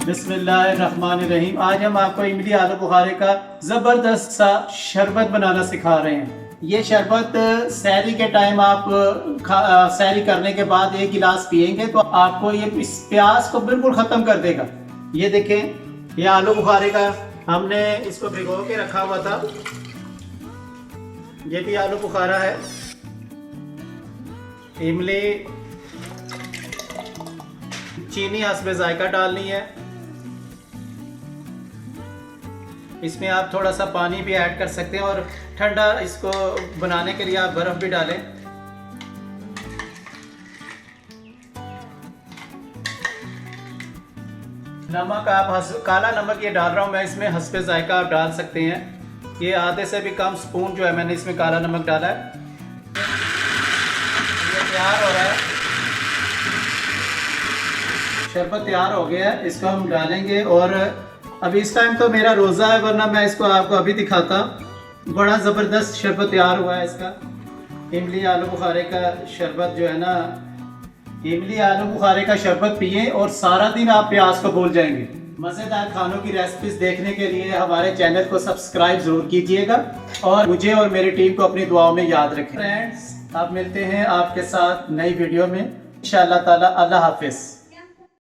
बिस्मिल्लाहिर्रहमानिर्रहीम। आज हम आपको इमली आलू बुखारे का ज़बरदस्त सा शरबत बनाना सिखा रहे हैं। ये शरबत सहरी के टाइम आप सहरी करने के बाद एक गिलास पिएंगे तो आपको ये इस प्यास को बिल्कुल ख़त्म कर देगा। ये देखें, ये आलू बुखारे का हमने इसको भिगो के रखा हुआ था। ये भी आलू बुखारा है। इमली, चीनी हस्बे जायका डालनी है। इसमें आप थोड़ा सा पानी भी ऐड कर सकते हैं और ठंडा इसको बनाने के लिए आप बर्फ़ भी डालें। नमक आप काला नमक ये डाल रहा हूँ मैं इसमें, हस्बे जायका आप डाल सकते हैं। ये आधे से भी कम स्पून जो है मैंने इसमें काला नमक डाला है। ये तैयार हो रहा है, शरबत तैयार हो गया है। इसको हम डालेंगे और अभी इस टाइम तो मेरा रोज़ा है, वरना मैं इसको आपको अभी दिखाता। बड़ा ज़बरदस्त शरबत तैयार हुआ है इसका। इमली आलू बुखारे का शरबत जो है ना, इमली आलू बुखारे का शरबत पिए और सारा दिन आप प्यास को भूल जाएंगे। मज़ेदार खानों की रेसिपीज देखने के लिए हमारे चैनल को सब्सक्राइब ज़रूर कीजिएगा और मुझे और मेरी टीम को अपनी दुआओं में याद रखें। फ्रेंड्स, आप मिलते हैं आपके साथ नई वीडियो में इंशाअल्लाह ताला। अल्लाह हाफिज़।